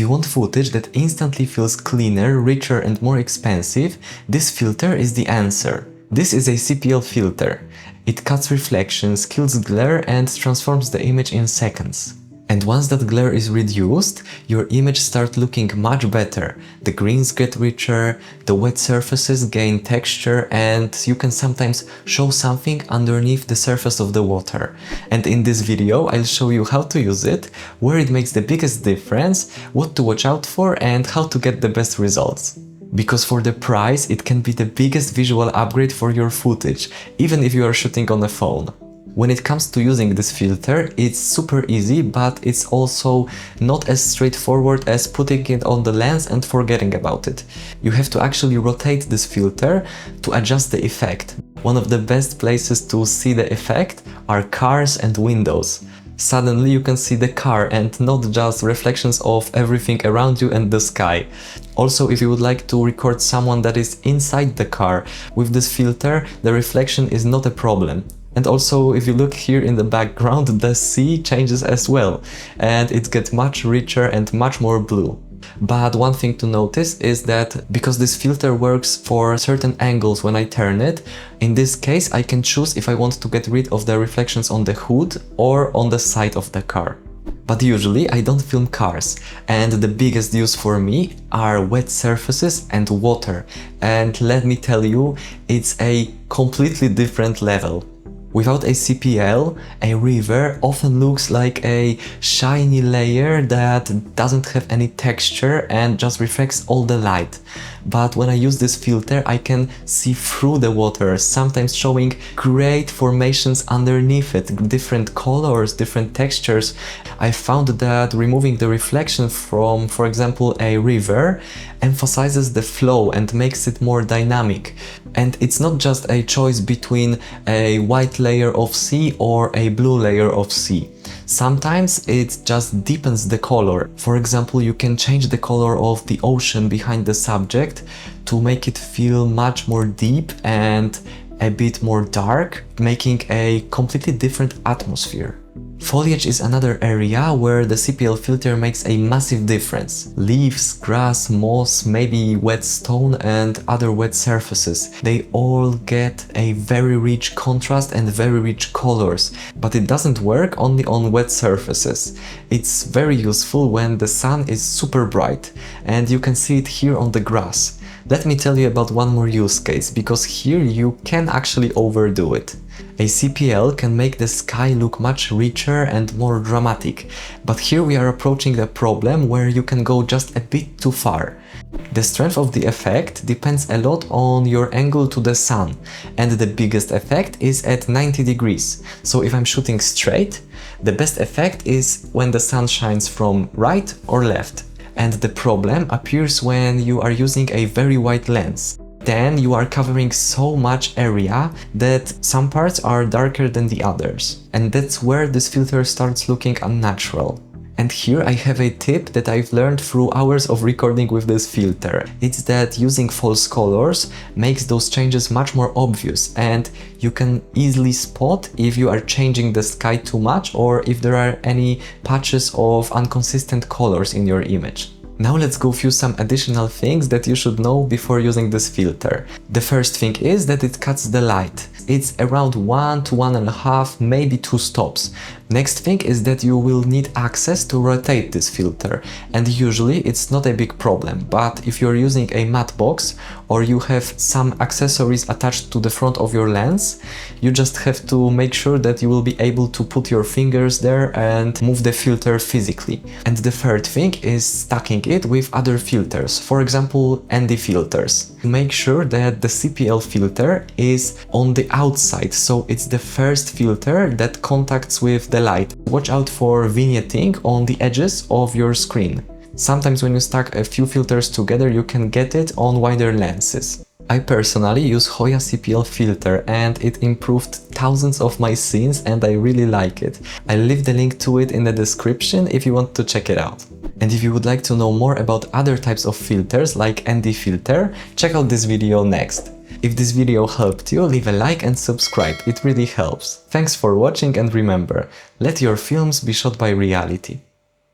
you want footage that instantly feels cleaner, richer and more expansive, this filter is the answer. This is a CPL filter. It cuts reflections, kills glare and transforms the image in seconds. And once that glare is reduced, your image starts looking much better. The greens get richer, the wet surfaces gain texture, and you can sometimes show something underneath the surface of the water. And in this video, I'll show you how to use it, where it makes the biggest difference, what to watch out for, and how to get the best results. Because for the price, it can be the biggest visual upgrade for your footage, even if you are shooting on a phone. When it comes to using this filter, it's super easy, but it's also not as straightforward as putting it on the lens and forgetting about it. You have to actually rotate this filter to adjust the effect. One of the best places to see the effect are cars and windows. Suddenly you can see the car and not just reflections of everything around you and the sky. Also, if you would like to record someone that is inside the car, with this filter the reflection is not a problem. And also, if you look here in the background, the sea changes as well, and it gets much richer and much more blue. But one thing to notice is that because this filter works for certain angles when I turn it, in this case I can choose if I want to get rid of the reflections on the hood or on the side of the car. But usually I don't film cars, and the biggest use for me are wet surfaces and water. And let me tell you, it's a completely different level. Without a CPL, a river often looks like a shiny layer that doesn't have any texture and just reflects all the light. But when I use this filter, I can see through the water, sometimes showing great formations underneath it, different colors, different textures. I found that removing the reflection from, for example, a river emphasizes the flow and makes it more dynamic. And it's not just a choice between a white layer of sea or a blue layer of sea. Sometimes it just deepens the color. For example, you can change the color of the ocean behind the subject to make it feel much more deep and a bit more dark, making a completely different atmosphere. Foliage is another area where the CPL filter makes a massive difference. Leaves, grass, moss, maybe wet stone and other wet surfaces. They all get a very rich contrast and very rich colors, but it doesn't work only on wet surfaces. It's very useful when the sun is super bright, and you can see it here on the grass. Let me tell you about one more use case, because here you can actually overdo it. A CPL can make the sky look much richer and more dramatic, but here we are approaching a problem where you can go just a bit too far. The strength of the effect depends a lot on your angle to the sun, and the biggest effect is at 90 degrees. So if I'm shooting straight, the best effect is when the sun shines from right or left. And the problem appears when you are using a very wide lens. Then you are covering so much area that some parts are darker than the others. And that's where this filter starts looking unnatural. And here I have a tip that I've learned through hours of recording with this filter. It's that using false colors makes those changes much more obvious, and you can easily spot if you are changing the sky too much or if there are any patches of inconsistent colors in your image. Now let's go through some additional things that you should know before using this filter. The first thing is that it cuts the light. It's around 1 to 1.5, maybe 2 stops. Next thing is that you will need access to rotate this filter, and usually it's not a big problem, but if you're using a matte box or you have some accessories attached to the front of your lens, you just have to make sure that you will be able to put your fingers there and move the filter physically. And the third thing is stacking it with other filters, for example ND filters. Make sure that the CPL filter is on the outside, so it's the first filter that contacts with the light. Watch out for vignetting on the edges of your screen. Sometimes when you stack a few filters together, you can get it on wider lenses. I personally use Hoya CPL filter and it improved thousands of my scenes and I really like it. I'll leave the link to it in the description if you want to check it out. And if you would like to know more about other types of filters like ND filter, check out this video next. If this video helped you, leave a like and subscribe, it really helps. Thanks for watching and remember, let your films be shot by reality.